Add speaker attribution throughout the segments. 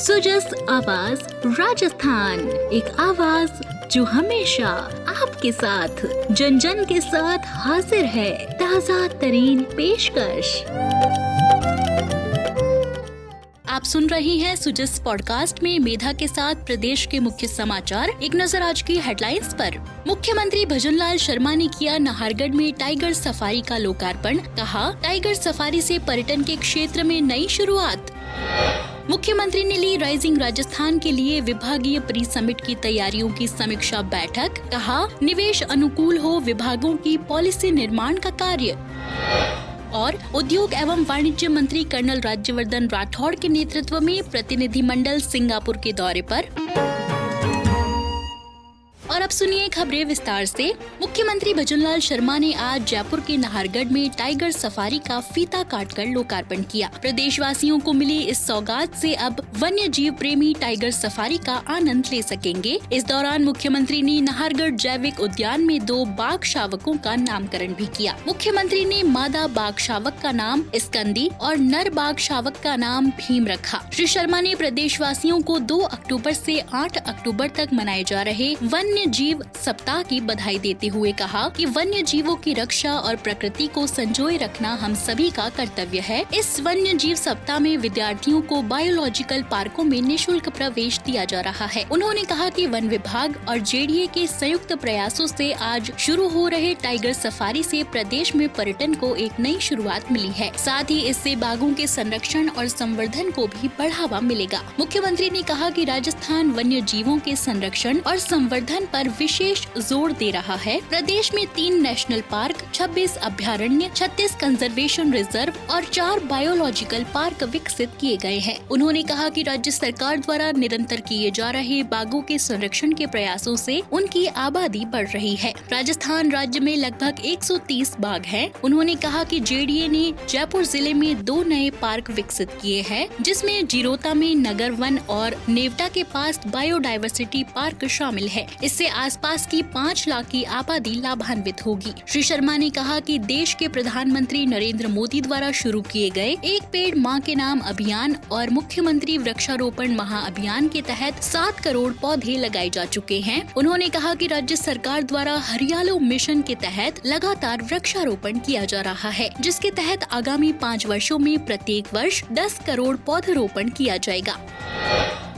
Speaker 1: सुजस आवाज राजस्थान, एक आवाज जो हमेशा आपके साथ, जन जन के साथ हाजिर है। ताज़ा तरीन पेशकश। आप सुन रही हैं सुजस पॉडकास्ट में मेधा के साथ प्रदेश के मुख्य समाचार। एक नजर आज की हेडलाइंस पर। मुख्यमंत्री भजनलाल शर्मा ने किया नाहरगढ़ में टाइगर सफारी का लोकार्पण। कहा, टाइगर सफारी से पर्यटन के क्षेत्र में नई शुरुआत। मुख्यमंत्री ने ली राइजिंग राजस्थान के लिए विभागीय प्री समिट की तैयारियों की समीक्षा बैठक। कहा, निवेश अनुकूल हो विभागों की पॉलिसी निर्माण का कार्य। और उद्योग एवं वाणिज्य मंत्री कर्नल राज्यवर्धन राठौड़ के नेतृत्व में प्रतिनिधिमंडल सिंगापुर के दौरे पर। और अब सुनिए खबरें विस्तार से। मुख्यमंत्री भजनलाल शर्मा ने आज जयपुर के नाहरगढ़ में टाइगर सफारी का फीता काटकर लोकार्पण किया। प्रदेशवासियों को मिली इस सौगात से अब वन्य जीव प्रेमी टाइगर सफारी का आनंद ले सकेंगे। इस दौरान मुख्यमंत्री ने नाहरगढ़ जैविक उद्यान में 2 बाघ शावकों का नामकरण भी किया। मुख्यमंत्री ने मादा बाघ शावक का नाम स्कंदी और नर बाघ शावक का नाम भीम रखा। श्री शर्मा ने प्रदेशवासियों को 2 अक्टूबर से 8 अक्टूबर तक मनाए जा रहे वन्य जीव सप्ताह की बधाई देते हुए कहा कि वन्य जीवों की रक्षा और प्रकृति को संजोए रखना हम सभी का कर्तव्य है। इस वन्य जीव सप्ताह में विद्यार्थियों को बायोलॉजिकल पार्कों में निःशुल्क प्रवेश दिया जा रहा है। उन्होंने कहा कि वन विभाग और जेडीए के संयुक्त प्रयासों से आज शुरू हो रहे टाइगर सफारी से प्रदेश में पर्यटन को एक नई शुरुआत मिली है। साथ ही इससे बाघों के संरक्षण और संवर्धन को भी बढ़ावा मिलेगा। मुख्यमंत्री ने कहा कि राजस्थान वन्य जीवों के संरक्षण और संवर्धन पर विशेष जोर दे रहा है। प्रदेश में 3 नेशनल पार्क, 26 अभयारण्य, 36 कंजर्वेशन रिजर्व और 4 बायोलॉजिकल पार्क विकसित किए गए हैं। उन्होंने कहा कि राज्य सरकार द्वारा निरंतर किए जा रहे बाघों के संरक्षण के प्रयासों से उनकी आबादी बढ़ रही है। राजस्थान राज्य में लगभग 130 बाघ हैं। उन्होंने कहा कि जेडीए ने जयपुर जिले में 2 नए पार्क विकसित किए हैं, जिसमें जिरोता में नगर वन और नेवटा के पास बायोडायवर्सिटी पार्क शामिल है। इससे आसपास की 5 लाख की आबादी लाभान्वित होगी। श्री शर्मा ने कहा कि देश के प्रधानमंत्री नरेंद्र मोदी द्वारा शुरू किए गए एक पेड़ मां के नाम अभियान और मुख्यमंत्री वृक्षारोपण महाअभियान के तहत 7 करोड़ पौधे लगाए जा चुके हैं। उन्होंने कहा कि राज्य सरकार द्वारा हरियालो मिशन के तहत लगातार वृक्षारोपण किया जा रहा है, जिसके तहत आगामी 5 वर्षों में प्रत्येक वर्ष 10 करोड़ पौधरोपण किया जाएगा।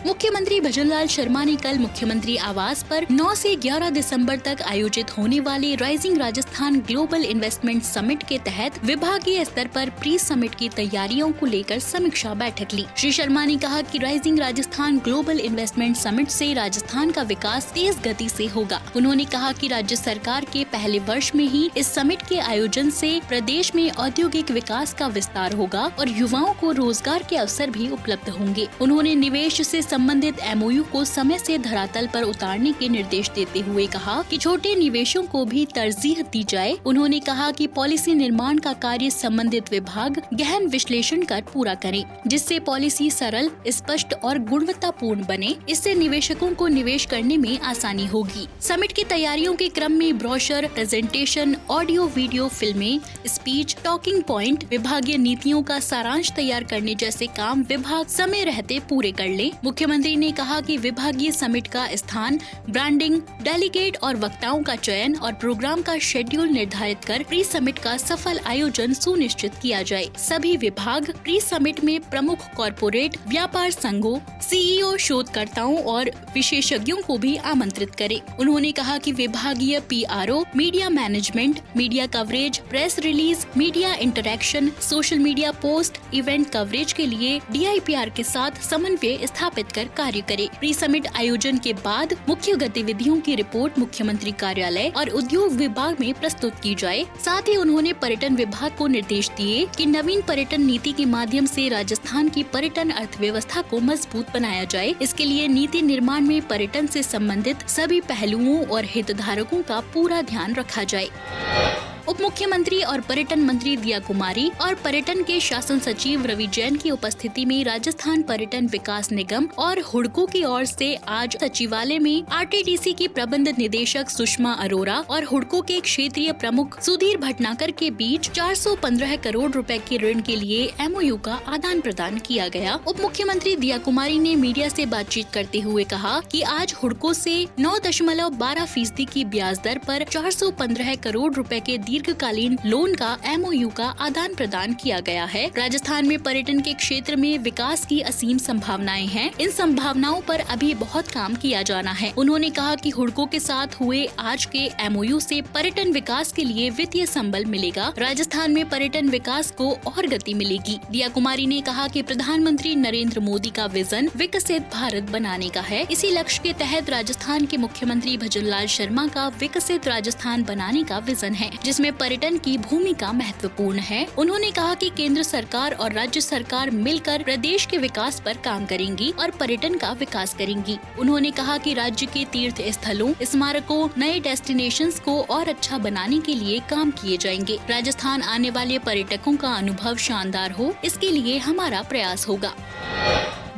Speaker 1: मुख्यमंत्री भजनलाल शर्मा ने कल मुख्यमंत्री आवास पर 9 से 11 दिसंबर तक आयोजित होने वाले rising Rajasthan global investment summit के तहत विभागीय स्तर पर प्री समिट की तैयारियों को लेकर समीक्षा बैठक ली। श्री शर्मा ने कहा कि rising Rajasthan global investment summit से राजस्थान का विकास तेज गति से होगा। उन्होंने कहा कि राज्य सरकार के पहले वर्ष में ही इस समिट के आयोजन से प्रदेश में औद्योगिक विकास का विस्तार होगा और युवाओं को रोजगार के अवसर भी उपलब्ध होंगे। उन्होंने निवेश से संबंधित एमओयू को समय से धरातल पर उतारने के निर्देश देते हुए कहा कि छोटे निवेशों को भी तरजीह दी जाए। उन्होंने कहा कि पॉलिसी निर्माण का कार्य संबंधित विभाग गहन विश्लेषण कर पूरा करे, जिससे पॉलिसी सरल, स्पष्ट और गुणवत्तापूर्ण बने। इससे निवेशकों को निवेश करने में आसानी होगी। समिट की तैयारियों के क्रम में ब्रोशर, प्रेजेंटेशन, ऑडियो वीडियो फिल्में, स्पीच, टॉकिंग पॉइंट, विभागीय नीतियों का सारांश तैयार करने जैसे काम विभाग समय रहते पूरे कर ले। मुख्यमंत्री ने कहा कि विभागीय समिट का स्थान, ब्रांडिंग, डेलीगेट और वक्ताओं का चयन और प्रोग्राम का शेड्यूल निर्धारित कर प्री समिट का सफल आयोजन सुनिश्चित किया जाए। सभी विभाग प्री समिट में प्रमुख कॉरपोरेट, व्यापार संघों, सीईओ, शोधकर्ताओं और विशेषज्ञों को भी आमंत्रित करें। उन्होंने कहा कि विभागीय PRO, media management, media coverage, press release, media interaction, social media post, event coverage के लिए डीआईपीआर के साथ समन्वय स्थापित कर कार्य करे। प्री समिट आयोजन के बाद मुख्य गतिविधियों की रिपोर्ट मुख्यमंत्री कार्यालय और उद्योग विभाग में प्रस्तुत की जाए। साथ ही उन्होंने पर्यटन विभाग को निर्देश दिए कि नवीन पर्यटन नीति के माध्यम से राजस्थान की पर्यटन अर्थव्यवस्था को मजबूत बनाया जाए। इसके लिए नीति निर्माण में पर्यटन से संबंधित सभी पहलुओं और हितधारकों का पूरा ध्यान रखा जाए। उप मुख्यमंत्री और पर्यटन मंत्री दिया कुमारी और पर्यटन के शासन सचिव रवि जैन की उपस्थिति में राजस्थान पर्यटन विकास निगम और हुडको की ओर से आज सचिवालय में RTDC की प्रबंध निदेशक सुषमा अरोरा और हुडको के क्षेत्रीय प्रमुख सुधीर भटनागर के बीच 415 करोड़ रुपए के ऋण के लिए MOU का आदान प्रदान किया गया। उप मुख्यमंत्री दिया कुमारी ने मीडिया से बातचीत करते हुए कहा कि आज हुडको से 9.12% की ब्याज दर पर 415 करोड़ रुपए के दीर्घकालीन लोन का MOU का आदान प्रदान किया गया है। राजस्थान में पर्यटन के क्षेत्र में विकास की असीम संभावनाएं हैं। इन संभावनाओं पर अभी बहुत काम किया जाना है। उन्होंने कहा कि हुडको के साथ हुए आज के MOU से पर्यटन विकास के लिए वित्तीय संबल मिलेगा। राजस्थान में पर्यटन विकास को और गति मिलेगी। दिया कुमारी ने कहा कि प्रधानमंत्री नरेंद्र मोदी का विजन विकसित भारत बनाने का है। इसी लक्ष्य के तहत राजस्थान के मुख्यमंत्री भजनलाल शर्मा का विकसित राजस्थान बनाने का विजन है, जिसमें पर्यटन की भूमिका महत्वपूर्ण है। उन्होंने कहा कि केंद्र सरकार और राज्य सरकार मिलकर प्रदेश के विकास पर काम करेंगी और पर्यटन का विकास करेंगी। उन्होंने कहा कि राज्य के तीर्थ स्थलों, स्मारकों, नए डेस्टिनेशंस को और अच्छा बनाने के लिए काम किए जाएंगे। राजस्थान आने वाले पर्यटकों का अनुभव शानदार हो, इसके लिए हमारा प्रयास होगा।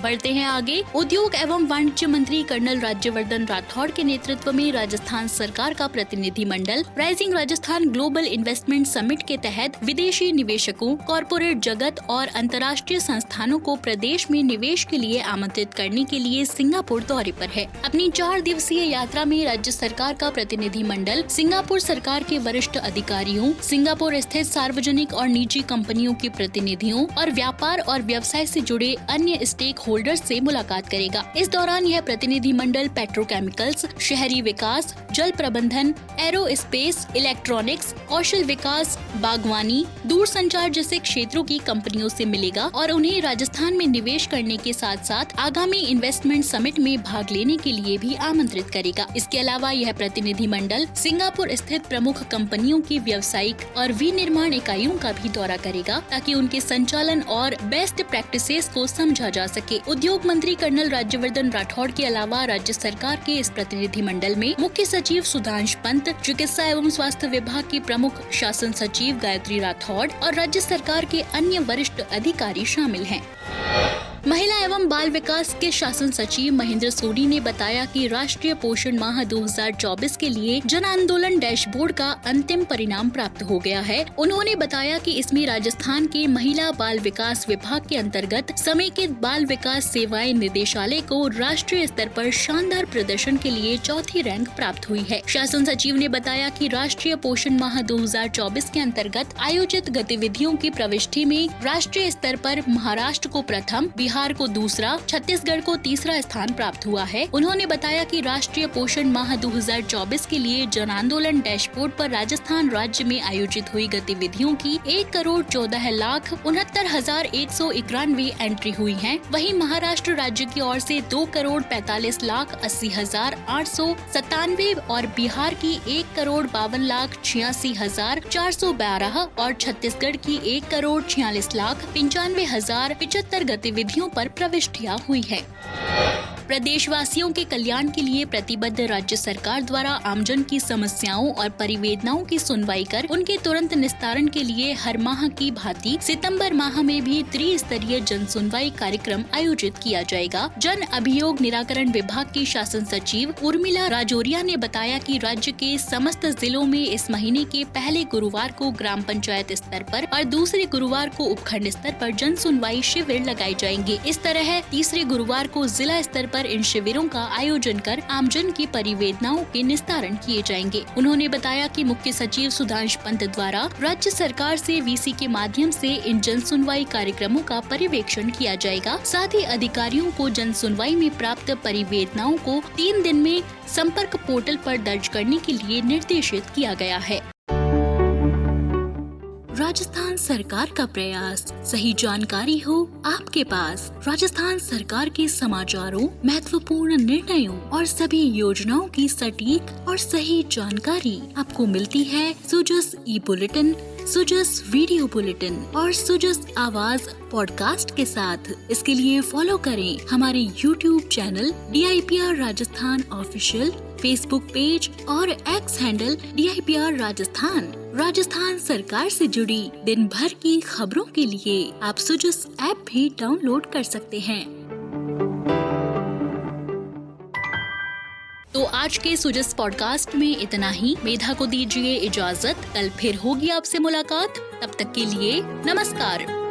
Speaker 1: बढ़ते हैं आगे। उद्योग एवं वाणिज्य मंत्री कर्नल राज्यवर्धन राठौड़ के नेतृत्व में राजस्थान सरकार का प्रतिनिधि मंडल rising Rajasthan global investment summit के तहत विदेशी निवेशकों, कॉरपोरेट जगत और अंतर्राष्ट्रीय संस्थानों को प्रदेश में निवेश के लिए आमंत्रित करने के लिए सिंगापुर दौरे पर है। अपनी 4 दिवसीय यात्रा में राज्य सरकार का प्रतिनिधि मंडल सिंगापुर सरकार के वरिष्ठ अधिकारियों, सिंगापुर स्थित सार्वजनिक और निजी कंपनियों के प्रतिनिधियों और व्यापार और व्यवसाय से जुड़े अन्य स्टेक होल्डर्स से मुलाकात करेगा। इस दौरान यह प्रतिनिधि मंडल पेट्रोकेमिकल्स, शहरी विकास, जल प्रबंधन, एरोस्पेस, इलेक्ट्रॉनिक्स, कौशल विकास, बागवानी, दूरसंचार जैसे क्षेत्रों की कंपनियों से मिलेगा और उन्हें राजस्थान में निवेश करने के साथ साथ आगामी इन्वेस्टमेंट समिट में भाग लेने के लिए भी आमंत्रित करेगा। इसके अलावा यह प्रतिनिधि मंडल सिंगापुर स्थित प्रमुख कंपनियों की व्यावसायिक और विनिर्माण इकाइयों का भी दौरा करेगा, ताकि उनके संचालन और बेस्ट प्रैक्टिसेस को समझा जा सके। उद्योग मंत्री कर्नल राज्यवर्धन राठौड़ के अलावा राज्य सरकार के इस प्रतिनिधि मंडल में मुख्य सचिव सुधांश पंत, चिकित्सा एवं स्वास्थ्य विभाग की प्रमुख शासन सचिव गायत्री राठौड़ और राज्य सरकार के अन्य वरिष्ठ अधिकारी शामिल हैं। महिला एवं बाल विकास के शासन सचिव महेंद्र सोनी ने बताया कि राष्ट्रीय पोषण माह 2024 के लिए जन आंदोलन डैशबोर्ड का अंतिम परिणाम प्राप्त हो गया है। उन्होंने बताया कि इसमें राजस्थान के महिला बाल विकास विभाग के अंतर्गत समेकित बाल विकास सेवाएं निदेशालय को राष्ट्रीय स्तर पर शानदार प्रदर्शन के लिए 4थी रैंक प्राप्त हुई है। शासन सचिव ने बताया कि राष्ट्रीय पोषण माह 2024 के अंतर्गत आयोजित गतिविधियों की प्रविष्टि में राष्ट्रीय स्तर पर महाराष्ट्र को प्रथम, बिहार को दूसरा, छत्तीसगढ़ को तीसरा स्थान प्राप्त हुआ है। उन्होंने बताया कि राष्ट्रीय पोषण माह 2024 के लिए जन आंदोलन डैशबोर्ड पर राजस्थान राज्य में आयोजित हुई गतिविधियों की 1,14,69,191 एंट्री हुई है। वहीं महाराष्ट्र राज्य की ओर से 2,45,80,897 और बिहार की 1,52,86,412 और छत्तीसगढ़ की 1,46,95,075 गतिविधियों पर प्रविष्टियां हुई है। प्रदेशवासियों के कल्याण के लिए प्रतिबद्ध राज्य सरकार द्वारा आमजन की समस्याओं और परिवेदनाओं की सुनवाई कर उनके तुरंत निस्तारण के लिए हर माह की भांति सितंबर माह में भी त्रिस्तरीय जन सुनवाई कार्यक्रम आयोजित किया जाएगा। जन अभियोग निराकरण विभाग की शासन सचिव उर्मिला राजौरिया ने बताया कि राज्य के समस्त जिलों में इस महीने के पहले गुरुवार को ग्राम पंचायत स्तर पर और दूसरे गुरुवार को उपखंड स्तर पर जन सुनवाई शिविर लगाए जाएंगे। इस तरह तीसरे गुरुवार को जिला स्तर पर इन शिविरों का आयोजन कर आमजन की परिवेदनाओं के निस्तारण किए जाएंगे। उन्होंने बताया कि मुख्य सचिव सुधांश पंत द्वारा राज्य सरकार से VC के माध्यम से इन जन सुनवाई कार्यक्रमों का पर्यवेक्षण किया जाएगा। साथ ही अधिकारियों को जन सुनवाई में प्राप्त परिवेदनाओं को 3 दिन में संपर्क पोर्टल पर दर्ज करने के लिए निर्देशित किया गया है। राजस्थान सरकार का प्रयास, सही जानकारी हो आपके पास। राजस्थान सरकार के समाचारों, महत्वपूर्ण निर्णयों और सभी योजनाओं की सटीक और सही जानकारी आपको मिलती है सुजस ई-बुलेटिन, सुजस वीडियो बुलेटिन और सुजस आवाज पॉडकास्ट के साथ। इसके लिए फॉलो करें हमारे YouTube channel DIPR Rajasthan official, Facebook page और X handle DIPR Rajasthan. Rajasthan सरकार से जुड़ी दिन भर की खबरों के लिए आप सुजुस ऐप भी डाउनलोड कर सकते हैं। तो आज के सुजस पॉडकास्ट में इतना ही। मेधा को दीजिए इजाजत। कल फिर होगी आपसे मुलाकात। तब तक के लिए नमस्कार।